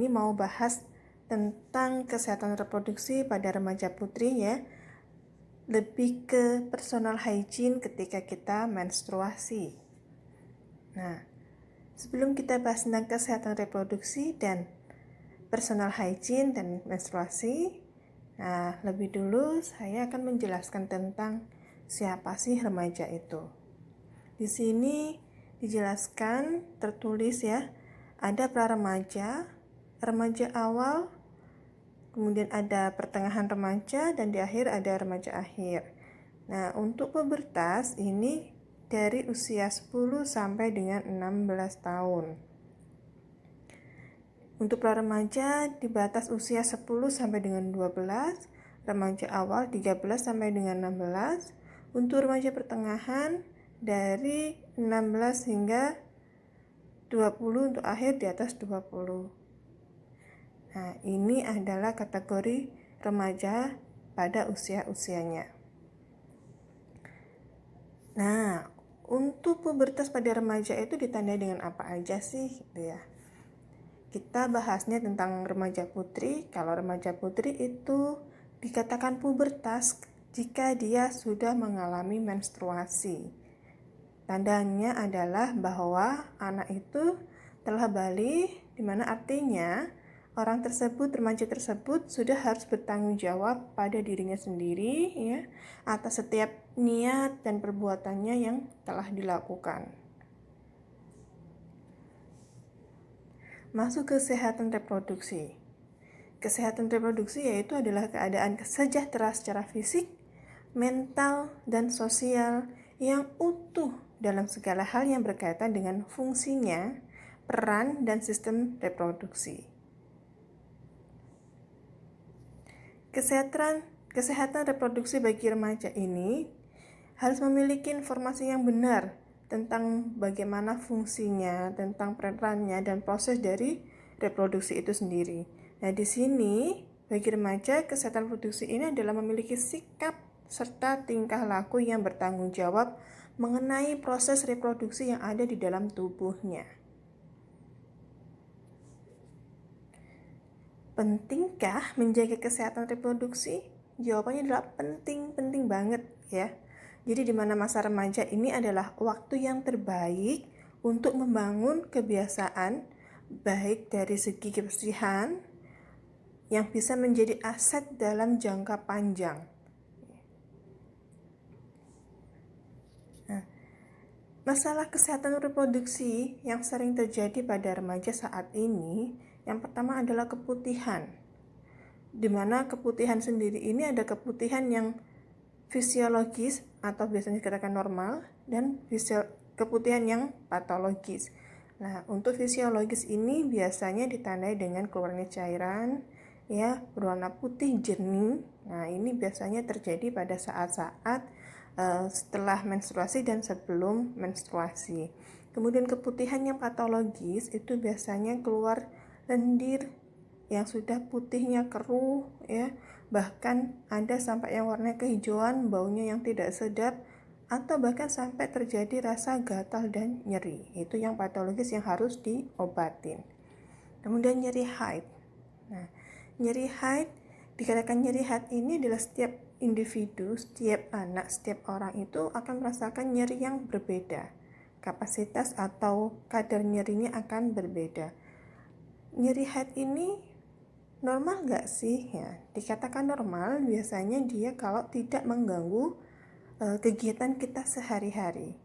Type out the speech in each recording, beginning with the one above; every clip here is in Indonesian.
ini mau bahas tentang kesehatan reproduksi pada remaja putri ya. Lebih ke personal hygiene ketika kita menstruasi. Nah, sebelum kita bahas tentang kesehatan reproduksi dan personal hygiene dan menstruasi, nah lebih dulu saya akan menjelaskan tentang siapa sih remaja itu. Di sini dijelaskan tertulis ya, ada pra-remaja, remaja awal, kemudian ada pertengahan remaja, dan di akhir ada remaja akhir. Nah, untuk pubertas ini dari usia 10 sampai dengan 16 tahun. Untuk pra-remaja di batas usia 10 sampai dengan 12, remaja awal 13 sampai dengan 16, untuk remaja pertengahan dari 16 hingga 20, untuk akhir di atas 20. Nah, ini adalah kategori remaja pada usia-usianya. Nah, untuk pubertas pada remaja itu ditandai dengan apa aja sih gitu ya. Kita bahasnya tentang remaja putri. Kalau remaja putri itu dikatakan pubertas jika dia sudah mengalami menstruasi. Tandanya adalah bahwa anak itu telah balik, di mana artinya orang tersebut, remaja tersebut sudah harus bertanggung jawab pada dirinya sendiri ya, atas setiap niat dan perbuatannya yang telah dilakukan. Masuk ke kesehatan reproduksi. Kesehatan reproduksi yaitu adalah keadaan sejahtera secara fisik, mental, dan sosial yang utuh dalam segala hal yang berkaitan dengan fungsinya, peran, dan sistem reproduksi. Kesehatan reproduksi bagi remaja ini harus memiliki informasi yang benar tentang bagaimana fungsinya, tentang perannya, dan proses dari reproduksi itu sendiri. Nah, di sini bagi remaja, kesehatan reproduksi ini adalah memiliki sikap serta tingkah laku yang bertanggung jawab mengenai proses reproduksi yang ada di dalam tubuhnya. Pentingkah menjaga kesehatan reproduksi? Jawabannya adalah penting banget ya. Jadi di mana masa remaja ini adalah waktu yang terbaik untuk membangun kebiasaan baik dari segi kebersihan yang bisa menjadi aset dalam jangka panjang. Nah, masalah kesehatan reproduksi yang sering terjadi pada remaja saat ini, yang pertama adalah keputihan. Di mana keputihan sendiri ini ada keputihan yang fisiologis atau biasanya dikatakan normal, dan keputihan yang patologis. Nah, untuk fisiologis ini biasanya ditandai dengan keluarnya cairan ya berwarna putih jernih. Nah, ini biasanya terjadi pada saat-saat setelah menstruasi dan sebelum menstruasi. Kemudian keputihan yang patologis itu biasanya keluar lendir yang sudah putihnya keruh ya, bahkan ada sampai yang warna kehijauan, baunya yang tidak sedap, atau bahkan sampai terjadi rasa gatal dan nyeri. Itu yang patologis yang harus diobatin. Kemudian nyeri haid. Nah, nyeri haid, dikatakan nyeri haid ini adalah setiap individu, setiap anak, setiap orang itu akan merasakan nyeri yang berbeda. Kapasitas atau kadar nyerinya akan berbeda. Nyeri haid ini normal nggak sih? Ya, dikatakan normal biasanya dia kalau tidak mengganggu kegiatan kita sehari-hari.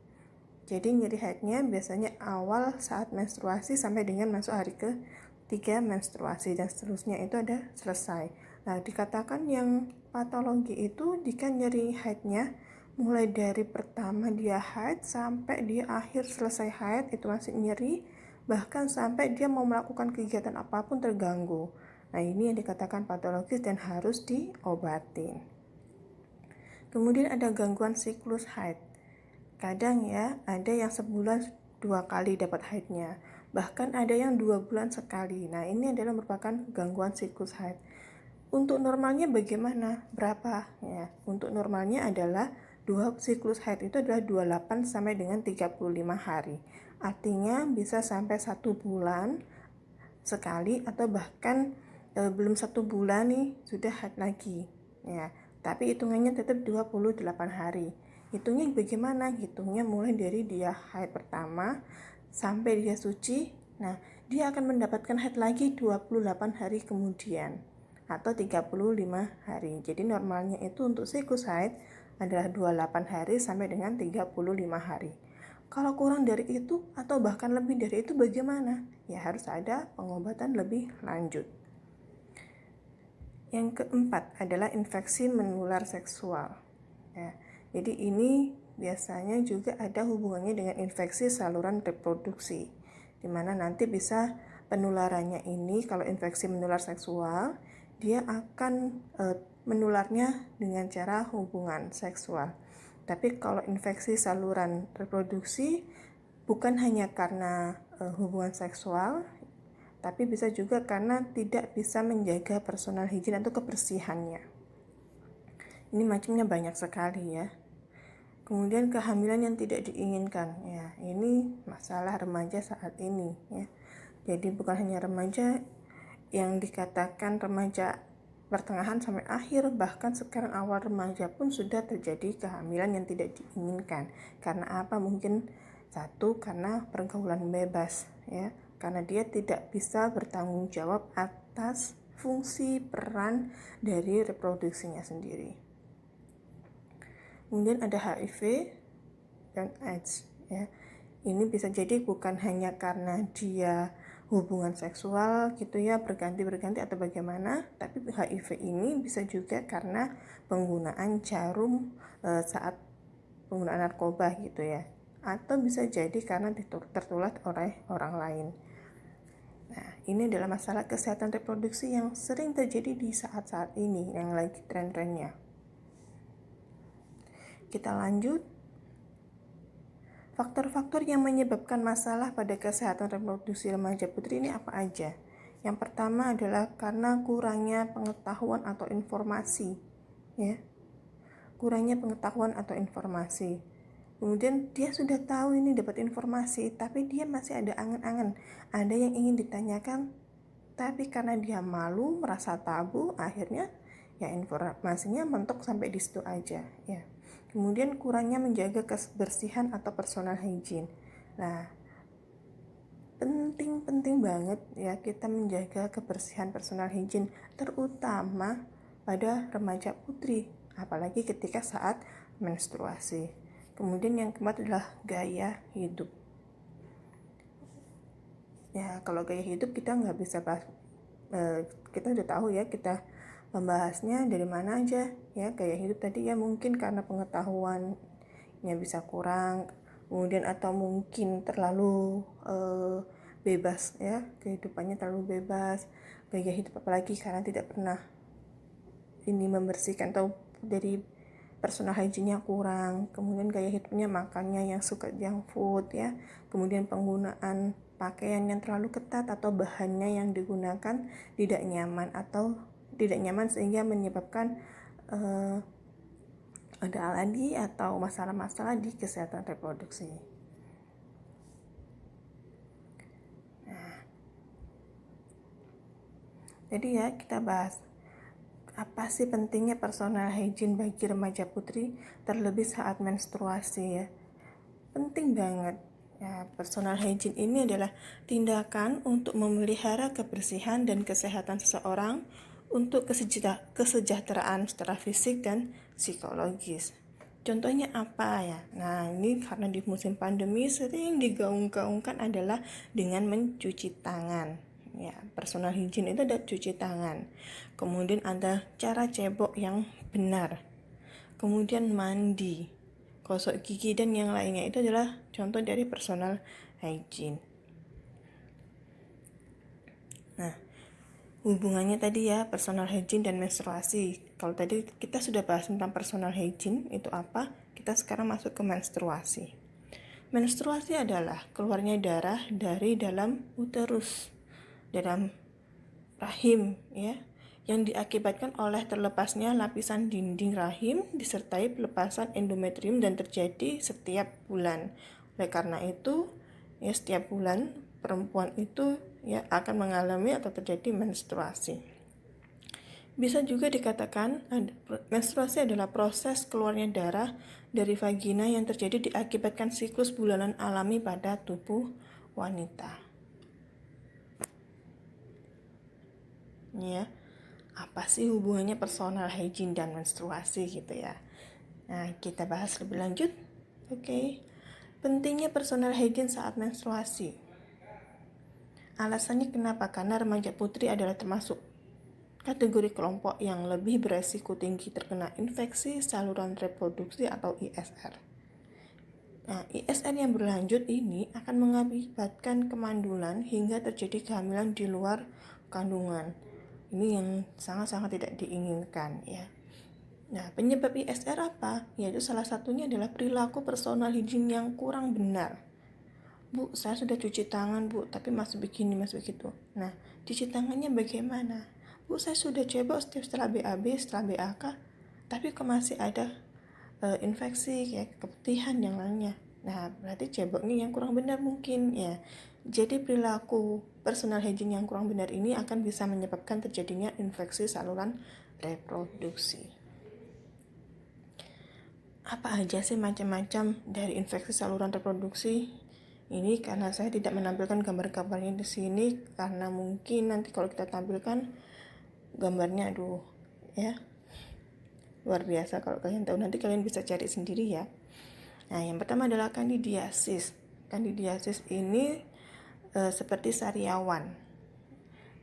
Jadi nyeri haidnya biasanya awal saat menstruasi sampai dengan masuk hari ke-3 menstruasi dan seterusnya itu ada selesai. Nah, dikatakan yang patologi itu jika nyeri haidnya mulai dari pertama dia haid sampai dia akhir selesai haid itu masih nyeri, bahkan sampai dia mau melakukan kegiatan apapun terganggu. Nah, ini yang dikatakan patologis dan harus diobatin. Kemudian ada gangguan siklus haid. Kadang ya, ada yang sebulan 2 kali dapat haidnya, bahkan ada yang 2 bulan sekali. Nah, ini adalah merupakan gangguan siklus haid. Untuk normalnya bagaimana? Berapa? Ya, untuk normalnya adalah 2 siklus haid itu adalah 28 sampai dengan 35 hari. Artinya bisa sampai 1 bulan sekali atau bahkan belum 1 bulan nih sudah haid lagi ya, tapi hitungannya tetap 28 hari. Hitungnya bagaimana? Hitungnya mulai dari dia haid pertama sampai dia suci. Nah, dia akan mendapatkan haid lagi 28 hari kemudian atau 35 hari. Jadi normalnya itu untuk siklus haid adalah 28 hari sampai dengan 35 hari. Kalau kurang dari itu atau bahkan lebih dari itu bagaimana? Ya harus ada pengobatan lebih lanjut. Yang keempat adalah infeksi menular seksual. Ya, jadi ini biasanya juga ada hubungannya dengan infeksi saluran reproduksi, di mana nanti bisa penularannya ini kalau infeksi menular seksual, dia akan menularnya dengan cara hubungan seksual. Tapi kalau infeksi saluran reproduksi bukan hanya karena hubungan seksual, tapi bisa juga karena tidak bisa menjaga personal hygiene atau kebersihannya. Ini macamnya banyak sekali ya. Kemudian kehamilan yang tidak diinginkan, ya ini masalah remaja saat ini ya. Jadi bukan hanya remaja yang dikatakan remaja pertengahan sampai akhir, bahkan sekarang awal remaja pun sudah terjadi kehamilan yang tidak diinginkan. Karena apa? Mungkin satu, karena pergaulan bebas ya, karena dia tidak bisa bertanggung jawab atas fungsi peran dari reproduksinya sendiri. Kemudian ada HIV dan AIDS ya. Ini bisa jadi bukan hanya karena dia hubungan seksual gitu ya, berganti-berganti atau bagaimana, tapi HIV ini bisa juga karena penggunaan jarum saat penggunaan narkoba gitu ya, atau bisa jadi karena tertular oleh orang lain. Nah, ini adalah masalah kesehatan reproduksi yang sering terjadi di saat-saat ini yang lagi tren-trennya. Kita lanjut. Faktor-faktor yang menyebabkan masalah pada kesehatan reproduksi remaja putri ini apa aja? Yang pertama adalah karena kurangnya pengetahuan atau informasi, ya. Kurangnya pengetahuan atau informasi. Kemudian dia sudah tahu ini dapat informasi, tapi dia masih ada angan-angan, ada yang ingin ditanyakan, tapi karena dia malu, merasa tabu, akhirnya ya informasinya mentok sampai di situ aja, ya. Kemudian kurangnya menjaga kebersihan atau personal hygiene. Nah, penting banget ya kita menjaga kebersihan personal hygiene, terutama pada remaja putri, apalagi ketika saat menstruasi. Kemudian yang keempat adalah gaya hidup. Ya, kalau gaya hidup kita nggak bisa bahas, kita udah tahu ya, kita membahasnya dari mana aja ya. Gaya hidup tadi ya mungkin karena pengetahuannya bisa kurang, kemudian atau mungkin terlalu bebas ya, kehidupannya terlalu bebas, gaya hidup apalagi karena tidak pernah ini membersihkan atau dari personal hygiene-nya kurang. Kemudian gaya hidupnya makannya yang suka junk food ya, kemudian penggunaan pakaian yang terlalu ketat atau bahannya yang digunakan tidak nyaman sehingga menyebabkan ada alergi atau masalah-masalah di kesehatan reproduksi. Nah, jadi ya kita bahas apa sih pentingnya personal hygiene bagi remaja putri terlebih saat menstruasi ya. Penting banget. Ya, personal hygiene ini adalah tindakan untuk memelihara kebersihan dan kesehatan seseorang untuk kesejahteraan secara fisik dan psikologis. Contohnya apa ya? Nah, ini karena di musim pandemi sering digaung-gaungkan adalah dengan mencuci tangan. Ya, personal hygiene itu ada cuci tangan. Kemudian ada cara cebok yang benar. Kemudian mandi, gosok gigi dan yang lainnya itu adalah contoh dari personal hygiene. Nah, hubungannya tadi ya personal hygiene dan menstruasi. Kalau tadi kita sudah bahas tentang personal hygiene itu apa, kita sekarang masuk ke menstruasi. Menstruasi adalah keluarnya darah dari dalam uterus, dalam rahim ya, yang diakibatkan oleh terlepasnya lapisan dinding rahim disertai pelepasan endometrium dan terjadi setiap bulan. Oleh karena itu, ya setiap bulan perempuan itu ya akan mengalami atau terjadi menstruasi. Bisa juga dikatakan menstruasi adalah proses keluarnya darah dari vagina yang terjadi diakibatkan siklus bulanan alami pada tubuh wanita. Ya, apa sih hubungannya personal hygiene dan menstruasi gitu ya? Nah, kita bahas lebih lanjut. Oke. Pentingnya personal hygiene saat menstruasi. Alasannya kenapa? Karena remaja putri adalah termasuk kategori kelompok yang lebih beresiko tinggi terkena infeksi saluran reproduksi atau ISR. Nah, ISR yang berlanjut ini akan mengakibatkan kemandulan hingga terjadi kehamilan di luar kandungan. Ini yang sangat-sangat tidak diinginkan ya. Nah, penyebab ISR apa? Yaitu salah satunya adalah perilaku personal hygiene yang kurang benar. Bu, saya sudah cuci tangan, Bu, tapi masih begini, masih begitu. Nah, cuci tangannya bagaimana? Bu, saya sudah coba setelah BAB, setelah BAK, tapi kok masih ada infeksi, kayak keputihan yang lainnya. Nah, berarti ceboknya yang kurang benar mungkin, ya. Jadi, perilaku personal hygiene yang kurang benar ini akan bisa menyebabkan terjadinya infeksi saluran reproduksi. Apa aja sih macam-macam dari infeksi saluran reproduksi? Ini karena saya tidak menampilkan gambar-gambarnya di sini karena mungkin nanti kalau kita tampilkan gambarnya ya luar biasa. Kalau kalian tahu nanti kalian bisa cari sendiri ya. Nah, yang pertama adalah kandidiasis. Kandidiasis ini seperti sariawan.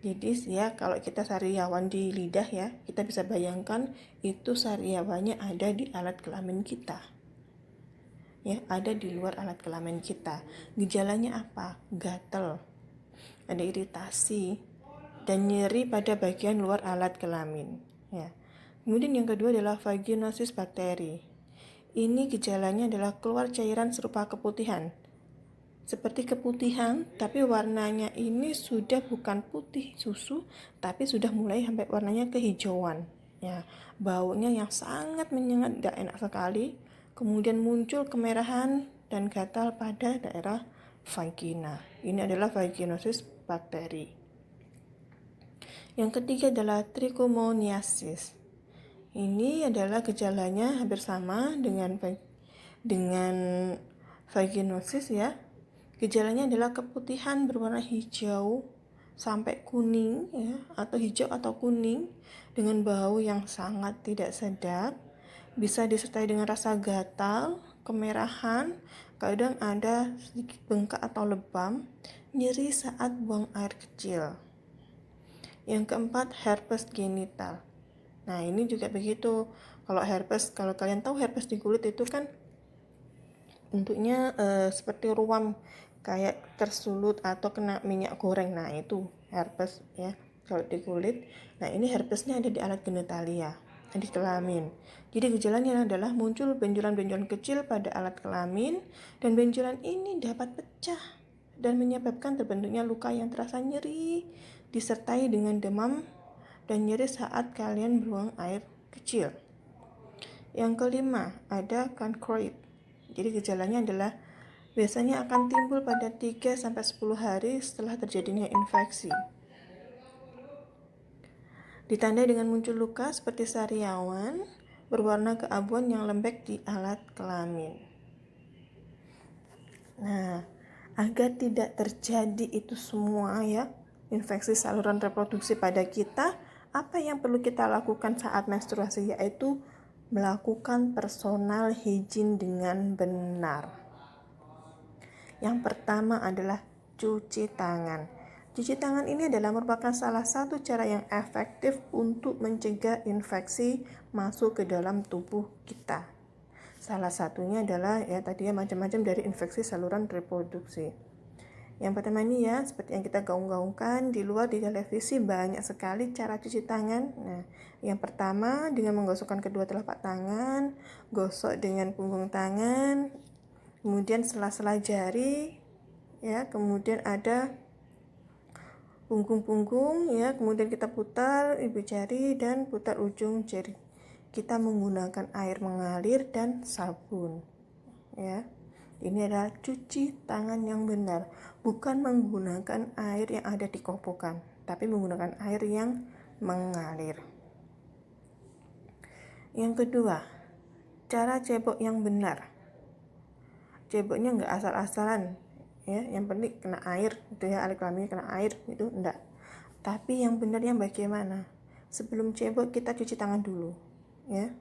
Jadi ya kalau kita sariawan di lidah ya, kita bisa bayangkan itu sariawannya ada di alat kelamin kita. Ya, ada di luar alat kelamin kita. Gejalanya apa? Gatal, ada iritasi, dan nyeri pada bagian luar alat kelamin. Ya. Kemudian yang kedua adalah vaginosis bakteri. Ini gejalanya adalah keluar cairan serupa keputihan. Seperti keputihan, tapi warnanya ini sudah bukan putih susu, tapi sudah mulai sampai warnanya kehijauan. Ya, baunya yang sangat menyengat, tidak enak sekali. Kemudian muncul kemerahan dan gatal pada daerah vagina. Ini adalah vaginosis bakteri. Yang ketiga adalah trichomoniasis. Ini adalah gejalanya hampir sama dengan vaginosis ya. Gejalanya adalah keputihan berwarna hijau sampai kuning ya, atau hijau atau kuning dengan bau yang sangat tidak sedap. Bisa disertai dengan rasa gatal, kemerahan, kadang ada sedikit bengkak atau lebam, nyeri saat buang air kecil. Yang keempat, herpes genital. Nah, ini juga begitu. Kalau herpes, kalau kalian tahu herpes di kulit itu kan bentuknya seperti ruam, kayak tersulut atau kena minyak goreng. Nah, itu herpes ya kalau di kulit. Nah, ini herpesnya ada di alat genitalia, di kelamin. Jadi gejalanya adalah muncul benjolan-benjolan kecil pada alat kelamin, dan benjolan ini dapat pecah dan menyebabkan terbentuknya luka yang terasa nyeri disertai dengan demam dan nyeri saat kalian buang air kecil. Yang kelima, ada chancroid. Jadi gejalanya adalah biasanya akan timbul pada 3-10 hari setelah terjadinya infeksi. Ditandai dengan muncul luka seperti sariawan berwarna keabuan yang lembek di alat kelamin. Nah, agar tidak terjadi itu semua ya, infeksi saluran reproduksi pada kita, apa yang perlu kita lakukan saat menstruasi, yaitu melakukan personal hygiene dengan benar. Yang pertama adalah cuci tangan. Cuci tangan ini adalah merupakan salah satu cara yang efektif untuk mencegah infeksi masuk ke dalam tubuh kita. Salah satunya adalah ya tadi ya macam-macam dari infeksi saluran reproduksi. Yang pertama ini ya, seperti yang kita gaung-gaungkan di luar di televisi banyak sekali cara cuci tangan. Nah, yang pertama dengan menggosokkan kedua telapak tangan, gosok dengan punggung tangan, kemudian sela-sela jari, ya, kemudian ada punggung-punggung, ya, kemudian kita putar ibu jari dan putar ujung jari. Kita menggunakan air mengalir dan sabun, ya. Ini adalah cuci tangan yang benar, bukan menggunakan air yang ada di kopokan, tapi menggunakan air yang mengalir. Yang kedua, cara cebok yang benar. Ceboknya nggak asal-asalan, ya. Yang penting kena air, gitu ya, alat kelaminnya kena air, itu enggak. Tapi yang benar yang bagaimana? Sebelum cebok kita cuci tangan dulu, ya.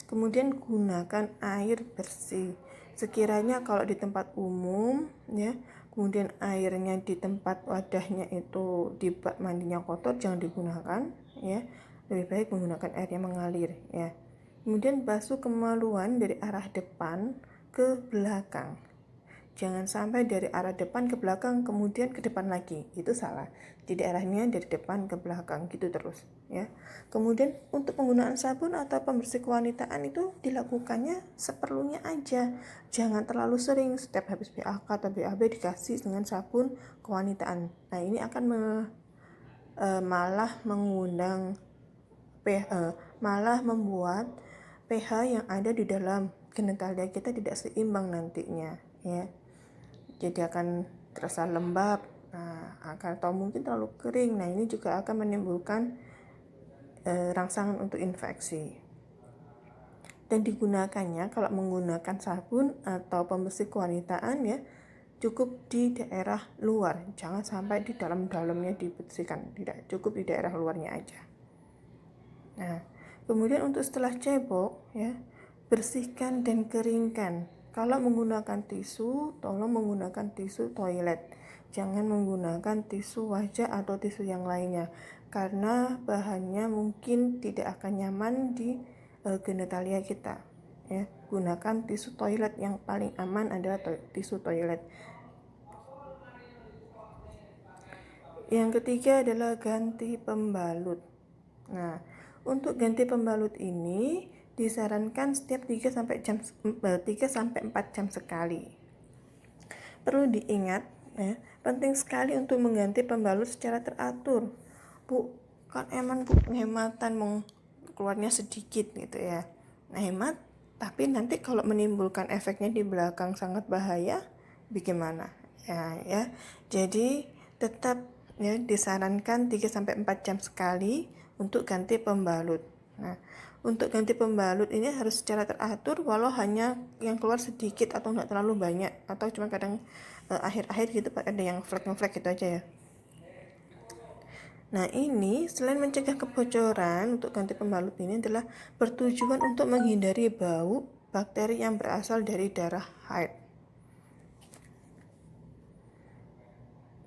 Kemudian gunakan air bersih. Sekiranya kalau di tempat umum, ya, kemudian airnya di tempat wadahnya itu di bak mandinya kotor, jangan digunakan, ya. Lebih baik menggunakan air yang mengalir, ya. Kemudian basuh kemaluan dari arah depan ke belakang. Jangan sampai dari arah depan ke belakang kemudian ke depan lagi, itu salah. Jadi arahnya dari depan ke belakang gitu terus, ya. Kemudian untuk penggunaan sabun atau pembersih kewanitaan itu dilakukannya seperlunya aja. Jangan terlalu sering, setiap habis BAK atau BAB dikasih dengan sabun kewanitaan. Nah, ini akan malah mengundang malah membuat pH yang ada di dalam genitalia kita tidak seimbang nantinya, ya. Jadi akan terasa lembab, atau mungkin terlalu kering. Nah, ini juga akan menimbulkan rangsangan untuk infeksi. Dan digunakannya kalau menggunakan sabun atau pembersih kewanitaan, ya, cukup di daerah luar, jangan sampai di dalam-dalamnya dibersihkan, tidak, cukup di daerah luarnya aja. Nah, kemudian untuk setelah cebok, ya, bersihkan dan keringkan. Kalau menggunakan tisu, tolong menggunakan tisu toilet. Jangan menggunakan tisu wajah atau tisu yang lainnya, karena bahannya mungkin tidak akan nyaman di genitalia kita, ya. Gunakan tisu toilet, yang paling aman adalah tisu toilet. Yang ketiga adalah ganti pembalut. Nah, untuk ganti pembalut ini disarankan setiap 3 sampai 4 jam sekali. Perlu diingat, ya, penting sekali untuk mengganti pembalut secara teratur. Bu, kan emang penghematan keluarnya sedikit gitu, ya. Nah, hemat, tapi nanti kalau menimbulkan efeknya di belakang sangat bahaya, bagaimana? Ya. Jadi tetap, ya, disarankan 3 sampai 4 jam sekali untuk ganti pembalut. Nah, untuk ganti pembalut ini harus secara teratur, walau hanya yang keluar sedikit atau nggak terlalu banyak, atau cuma kadang akhir-akhir gitu ada yang flek-flek gitu aja, ya. Nah, ini selain mencegah kebocoran, untuk ganti pembalut ini adalah bertujuan untuk menghindari bau bakteri yang berasal dari darah haid.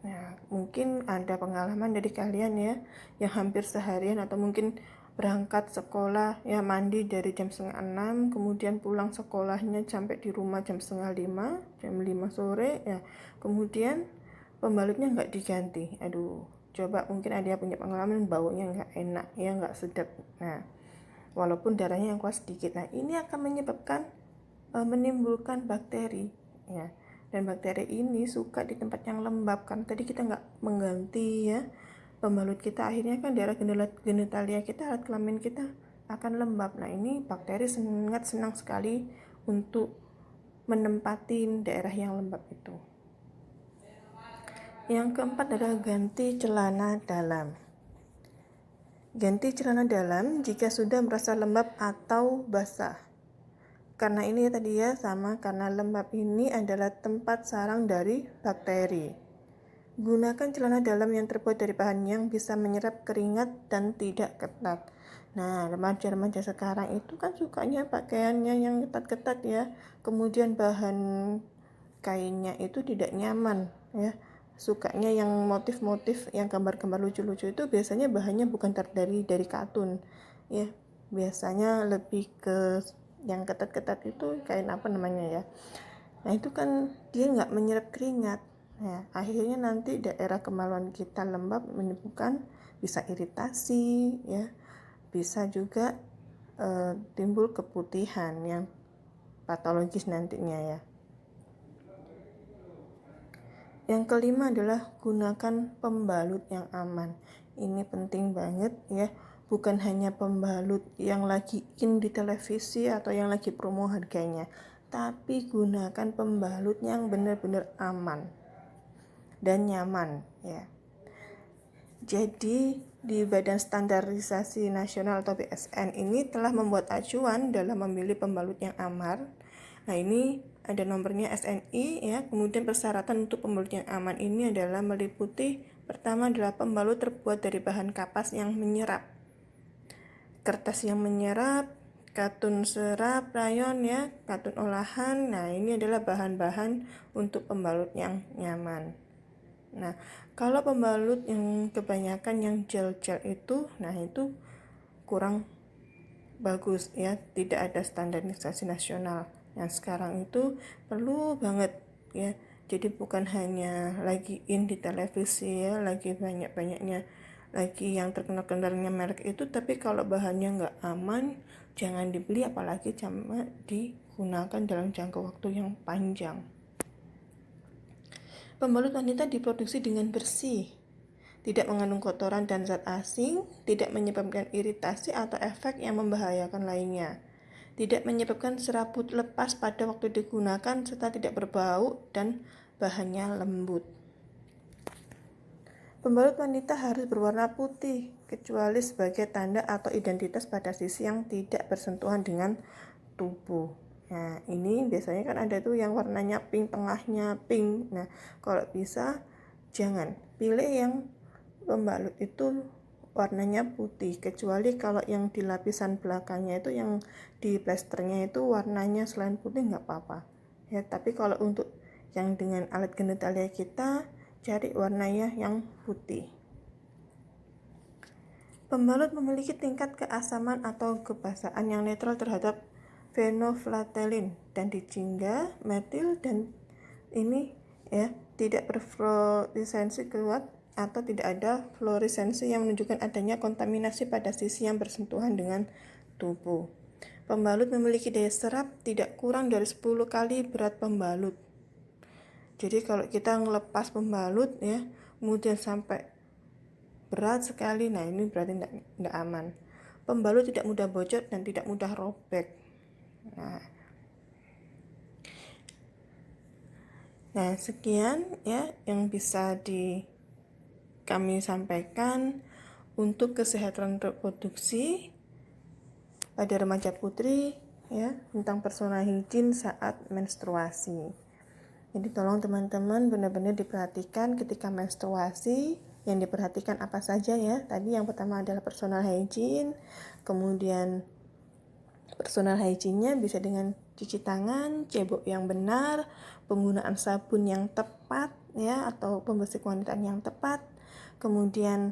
Nah, mungkin ada pengalaman dari kalian, ya, yang hampir seharian atau mungkin berangkat sekolah, ya, mandi dari jam 5:30, kemudian pulang sekolahnya sampai di rumah jam 4:30, jam 5 sore, ya. Kemudian pembalutnya nggak diganti. Aduh, coba mungkin ada yang punya pengalaman baunya nggak enak, ya, nggak sedap. Nah, walaupun darahnya yang keluar sedikit. Nah, ini akan menyebabkan menimbulkan bakteri, ya. Dan bakteri ini suka di tempat yang lembab, kan tadi kita nggak mengganti, ya, pembalut kita, akhirnya kan daerah genitalia kita, alat kelamin kita akan lembab. Nah, ini bakteri sangat senang sekali untuk menempati daerah yang lembab itu. Yang keempat adalah ganti celana dalam. Ganti celana dalam jika sudah merasa lembab atau basah. Karena ini tadi, ya, sama, karena lembab ini adalah tempat sarang dari bakteri. Gunakan celana dalam yang terbuat dari bahan yang bisa menyerap keringat dan tidak ketat. Nah, remaja-remaja sekarang itu kan sukanya pakaiannya yang ketat-ketat, ya. Kemudian bahan kainnya itu tidak nyaman, ya. Sukanya yang motif-motif, yang gambar-gambar lucu-lucu itu biasanya bahannya bukan dari katun, ya. Biasanya lebih ke yang ketat-ketat itu kain apa namanya, ya. Nah, itu kan dia nggak menyerap keringat, ya. Akhirnya nanti daerah kemaluan kita lembab, menimbulkan bisa iritasi, ya, bisa juga timbul keputihan yang patologis nantinya, ya. Yang kelima adalah gunakan pembalut yang aman. Ini penting banget, ya. Bukan hanya pembalut yang lagi in di televisi atau yang lagi promo harganya, tapi gunakan pembalut yang benar-benar aman dan nyaman ya. Jadi di Badan Standarisasi Nasional atau BSN ini telah membuat acuan dalam memilih pembalut yang aman. Nah, ini ada nomornya SNI ya. Kemudian persyaratan untuk pembalut yang aman ini adalah meliputi pertama adalah pembalut terbuat dari bahan kapas yang menyerap, kertas yang menyerap, katun serap, rayon ya, katun olahan. Nah, ini adalah bahan-bahan untuk pembalut yang nyaman. Nah, kalau pembalut yang kebanyakan yang gel-gel itu, nah itu kurang bagus ya, tidak ada standarisasi nasional. Yang sekarang itu perlu banget ya. Jadi bukan hanya lagi di televisi ya, lagi banyak-banyaknya lagi yang terkenal-kenalnya merek itu, tapi kalau bahannya nggak aman jangan dibeli, apalagi cuma digunakan dalam jangka waktu yang panjang. Pembalut wanita diproduksi dengan bersih, tidak mengandung kotoran dan zat asing, tidak menyebabkan iritasi atau efek yang membahayakan lainnya, tidak menyebabkan serabut lepas pada waktu digunakan, serta tidak berbau dan bahannya lembut. Pembalut wanita harus berwarna putih, kecuali sebagai tanda atau identitas pada sisi yang tidak bersentuhan dengan tubuh. Nah, ini biasanya kan ada tuh yang warnanya pink, tengahnya pink. Nah, kalau bisa jangan pilih yang pembalut itu warnanya putih, kecuali kalau yang di lapisan belakangnya itu, yang di plesternya itu warnanya selain putih nggak apa-apa ya. Tapi kalau untuk yang dengan alat genitalia kita, cari warnanya yang putih. Pembalut memiliki tingkat keasaman atau kebasaan yang netral terhadap fenolphthalein dan dijingga, metil, dan ini ya tidak berfluoresensi kuat atau tidak ada fluoresensi yang menunjukkan adanya kontaminasi pada sisi yang bersentuhan dengan tubuh. Pembalut memiliki daya serap tidak kurang dari 10 kali berat pembalut. Jadi kalau kita ngelepas pembalut ya, kemudian sampai berat sekali, nah ini berarti tidak aman. Pembalut tidak mudah bocor dan tidak mudah robek. Nah, sekian ya yang bisa kami sampaikan untuk kesehatan reproduksi pada remaja putri ya, tentang personal hygiene saat menstruasi. Jadi tolong teman-teman benar-benar diperhatikan ketika menstruasi. Yang diperhatikan apa saja ya? Tadi yang pertama adalah personal hygiene, kemudian personal hygiene-nya bisa dengan cuci tangan, cebok yang benar, penggunaan sabun yang tepat ya, atau pembersih wanita yang tepat. Kemudian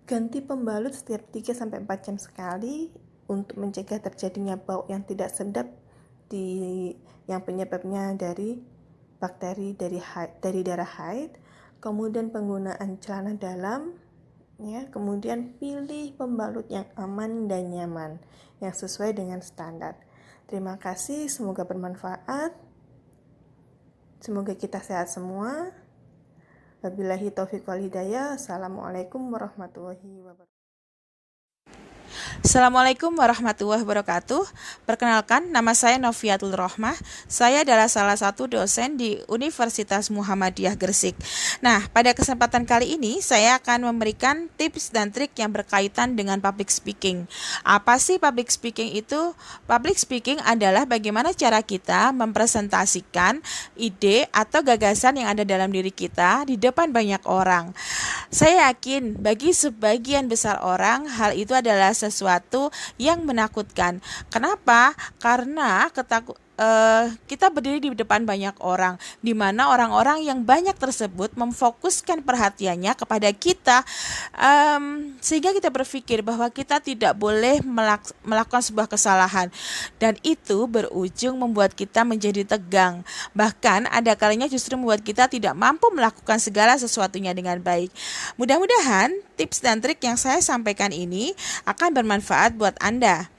ganti pembalut setiap 3-4 jam sekali untuk mencegah terjadinya bau yang tidak sedap yang penyebabnya dari bakteri dari darah haid. Kemudian penggunaan celana dalam ya, kemudian pilih pembalut yang aman dan nyaman yang sesuai dengan standar. Terima kasih, semoga bermanfaat, semoga kita sehat semua. Wabillahi taufiq wal hidayah. Assalamualaikum warahmatullahi wabarakatuh. Assalamualaikum warahmatullahi wabarakatuh. Perkenalkan, nama saya Noviatul Rohmah. Saya adalah salah satu dosen di Universitas Muhammadiyah Gresik. Nah, pada kesempatan kali ini saya akan memberikan tips dan trik yang berkaitan dengan public speaking. Apa sih public speaking itu? Public speaking adalah bagaimana cara kita mempresentasikan ide atau gagasan yang ada dalam diri kita di depan banyak orang. Saya yakin bagi sebagian besar orang hal itu adalah sesuatu yang menakutkan. Kenapa? Karena kita berdiri di depan banyak orang, di mana orang-orang yang banyak tersebut memfokuskan perhatiannya kepada kita, sehingga kita berpikir bahwa kita tidak boleh melakukan sebuah kesalahan, dan itu berujung membuat kita menjadi tegang. Bahkan ada kalanya justru membuat kita tidak mampu melakukan segala sesuatunya dengan baik. Mudah-mudahan tips dan trik yang saya sampaikan ini akan bermanfaat buat Anda.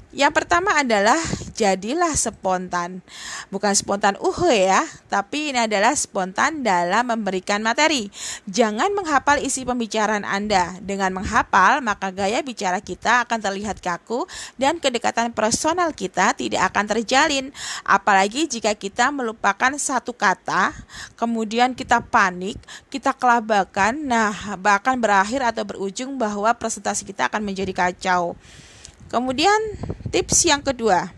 Yang pertama adalah jadilah spontan. Bukan spontan ya, tapi ini adalah spontan dalam memberikan materi. Jangan menghafal isi pembicaraan Anda. Dengan menghafal, maka gaya bicara kita akan terlihat kaku dan kedekatan personal kita tidak akan terjalin. Apalagi jika kita melupakan satu kata, kemudian kita panik, kita kelabakan, bahkan berakhir atau berujung bahwa presentasi kita akan menjadi kacau. Kemudian tips yang kedua,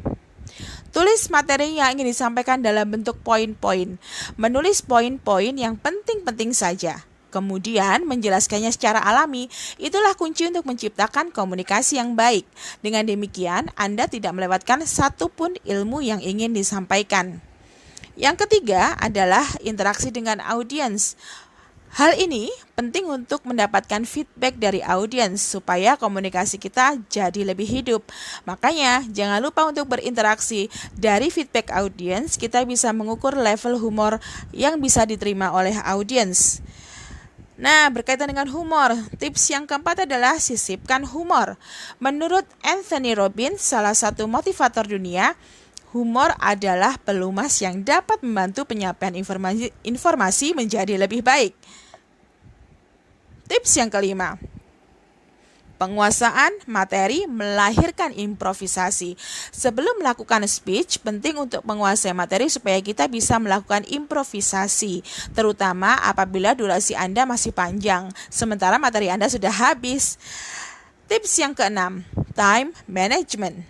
tulis materi yang ingin disampaikan dalam bentuk poin-poin. Menulis poin-poin yang penting-penting saja. Kemudian menjelaskannya secara alami, itulah kunci untuk menciptakan komunikasi yang baik. Dengan demikian, Anda tidak melewatkan satupun ilmu yang ingin disampaikan. Yang ketiga adalah interaksi dengan audiens. Hal ini penting untuk mendapatkan feedback dari audiens supaya komunikasi kita jadi lebih hidup. Makanya, jangan lupa untuk berinteraksi. Dari feedback audiens, kita bisa mengukur level humor yang bisa diterima oleh audiens. Nah, berkaitan dengan humor, tips yang keempat adalah sisipkan humor. Menurut Anthony Robbins, salah satu motivator dunia, humor adalah pelumas yang dapat membantu penyampaian informasi menjadi lebih baik. Tips yang kelima, penguasaan materi melahirkan improvisasi. Sebelum melakukan speech, penting untuk menguasai materi supaya kita bisa melakukan improvisasi, terutama apabila durasi Anda masih panjang, sementara materi Anda sudah habis. Tips yang keenam, time management.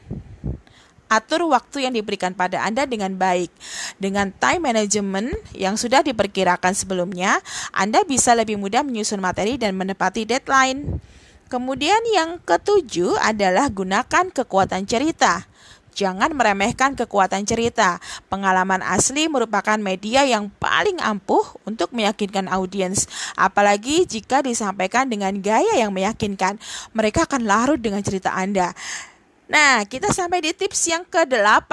Atur waktu yang diberikan pada Anda dengan baik. Dengan time management yang sudah diperkirakan sebelumnya, Anda bisa lebih mudah menyusun materi dan menepati deadline. Kemudian yang ketujuh adalah gunakan kekuatan cerita. Jangan meremehkan kekuatan cerita. Pengalaman asli merupakan media yang paling ampuh untuk meyakinkan audiens. Apalagi jika disampaikan dengan gaya yang meyakinkan. Mereka akan larut dengan cerita Anda. Nah, kita sampai di tips yang ke-8.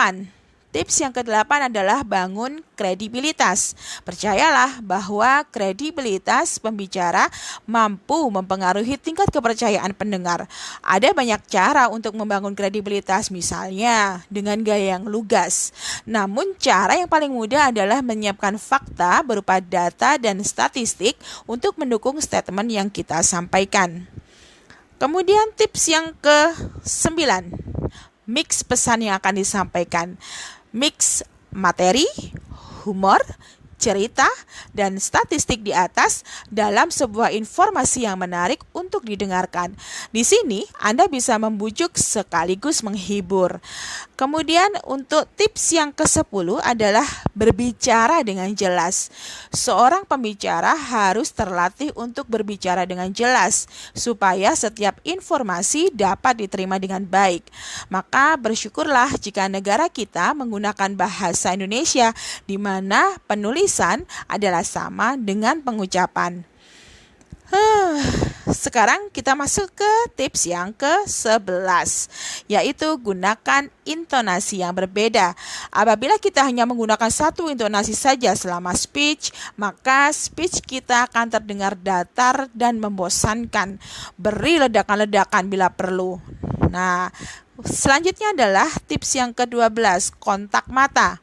Tips yang ke-8 adalah bangun kredibilitas. Percayalah bahwa kredibilitas pembicara mampu mempengaruhi tingkat kepercayaan pendengar. Ada banyak cara untuk membangun kredibilitas, misalnya dengan gaya yang lugas. Namun, cara yang paling mudah adalah menyiapkan fakta berupa data dan statistik untuk mendukung statement yang kita sampaikan. Kemudian tips yang ke-9, mix pesan yang akan disampaikan. Mix materi, humor, cerita, dan statistik di atas dalam sebuah informasi yang menarik untuk didengarkan. Di sini, Anda bisa membujuk sekaligus menghibur. Kemudian untuk tips yang ke-10 adalah berbicara dengan jelas. Seorang pembicara harus terlatih untuk berbicara dengan jelas, supaya setiap informasi dapat diterima dengan baik. Maka bersyukurlah jika negara kita menggunakan bahasa Indonesia, di mana penulisan adalah sama dengan pengucapan. Sekarang kita masuk ke tips yang ke-11, yaitu gunakan intonasi yang berbeda. Apabila kita hanya menggunakan satu intonasi saja selama speech, maka speech kita akan terdengar datar dan membosankan. Beri ledakan-ledakan bila perlu. Nah, selanjutnya adalah tips yang ke-12, kontak mata.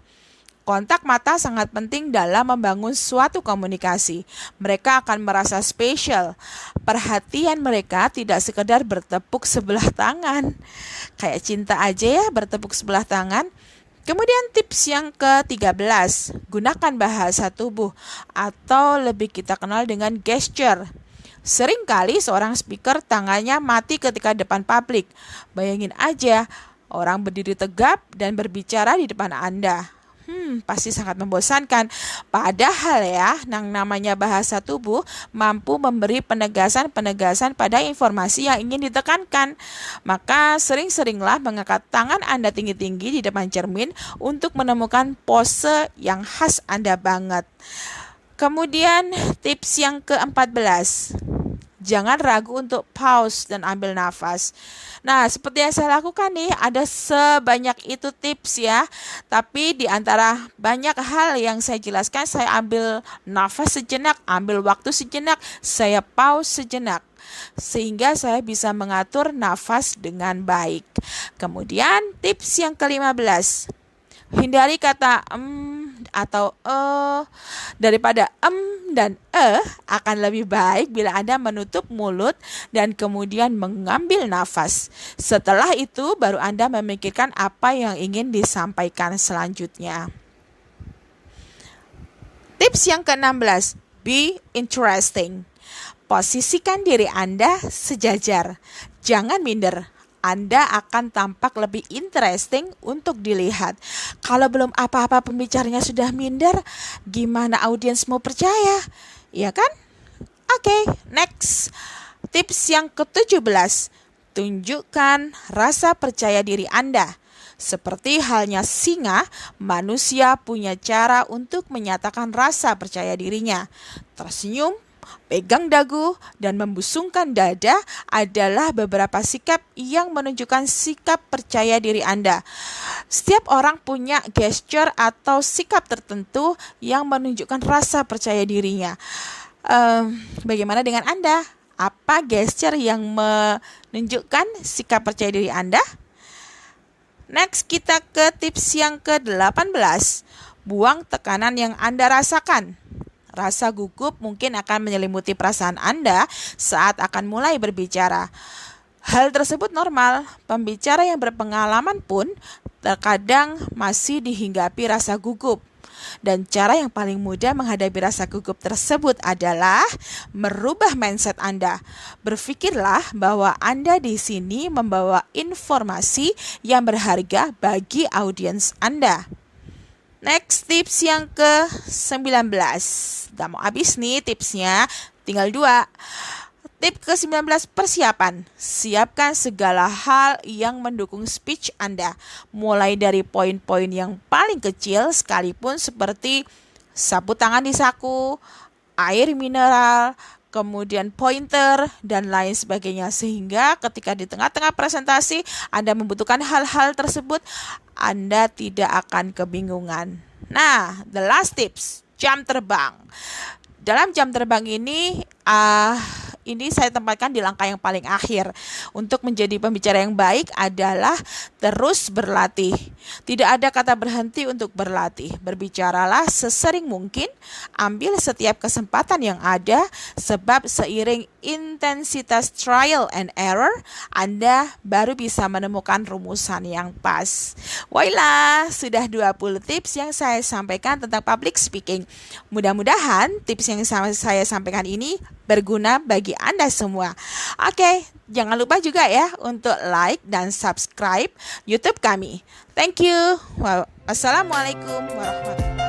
Kontak mata sangat penting dalam membangun suatu komunikasi. Mereka akan merasa spesial. Perhatian mereka tidak sekedar bertepuk sebelah tangan. Kayak cinta aja ya, bertepuk sebelah tangan. Kemudian tips yang ke-13, gunakan bahasa tubuh atau lebih kita kenal dengan gesture. Seringkali seorang speaker tangannya mati ketika depan publik. Bayangin aja, orang berdiri tegap dan berbicara di depan Anda. Pasti sangat membosankan. Padahal ya, yang namanya bahasa tubuh mampu memberi penegasan-penegasan pada informasi yang ingin ditekankan. Maka sering-seringlah mengangkat tangan Anda tinggi-tinggi di depan cermin untuk menemukan pose yang khas Anda banget. Kemudian tips yang ke-14, jangan ragu untuk pause dan ambil nafas. Nah, seperti yang saya lakukan nih, ada sebanyak itu tips ya. Tapi di antara banyak hal yang saya jelaskan, saya ambil nafas sejenak, ambil waktu sejenak, saya pause sejenak. sehingga saya bisa mengatur nafas dengan baik. Kemudian tips yang ke-15, hindari kata atau daripada dan akan lebih baik bila Anda menutup mulut dan kemudian mengambil nafas. Setelah itu baru Anda memikirkan apa yang ingin disampaikan selanjutnya. Tips yang ke-16, be interesting. Posisikan diri Anda sejajar, jangan minder. Anda akan tampak lebih interesting untuk dilihat. Kalau belum apa-apa pembicaranya sudah minder, gimana audiens mau percaya? Iya kan? Oke, next. Tips yang ke-17, tunjukkan rasa percaya diri Anda. Seperti halnya singa, manusia punya cara untuk menyatakan rasa percaya dirinya. Tersenyum, pegang dagu, dan membusungkan dada adalah beberapa sikap yang menunjukkan sikap percaya diri Anda. Setiap orang punya gesture atau sikap tertentu yang menunjukkan rasa percaya dirinya. Bagaimana dengan Anda? Apa gesture yang menunjukkan sikap percaya diri Anda? Next, kita ke tips yang ke-18. Buang tekanan yang Anda rasakan. Rasa gugup mungkin akan menyelimuti perasaan Anda saat akan mulai berbicara. Hal tersebut normal. Pembicara yang berpengalaman pun terkadang masih dihinggapi rasa gugup. Dan cara yang paling mudah menghadapi rasa gugup tersebut adalah merubah mindset Anda. Berpikirlah bahwa Anda di sini membawa informasi yang berharga bagi audiens Anda. Next, tips yang ke-19. Udah mau habis nih tipsnya, tinggal 2. Tip ke-19, persiapan. Siapkan segala hal yang mendukung speech Anda. Mulai dari poin-poin yang paling kecil sekalipun seperti sapu tangan di saku, air mineral, kemudian pointer, dan lain sebagainya. Sehingga ketika di tengah-tengah presentasi Anda membutuhkan hal-hal tersebut, Anda tidak akan kebingungan. Nah, the last tips, jam terbang. Dalam jam terbang ini saya tempatkan di langkah yang paling akhir. Untuk menjadi pembicara yang baik adalah terus berlatih. Tidak ada kata berhenti untuk berlatih. Berbicaralah sesering mungkin, ambil setiap kesempatan yang ada, sebab seiring intensitas trial and error, Anda baru bisa menemukan rumusan yang pas. Wailah, sudah 20 tips yang saya sampaikan tentang public speaking. Mudah-mudahan tips yang saya sampaikan ini berguna bagi Anda semua. Oke, jangan lupa juga ya untuk like dan subscribe YouTube kami. Thank you. Wassalamualaikum warahmatullahi wabarakatuh.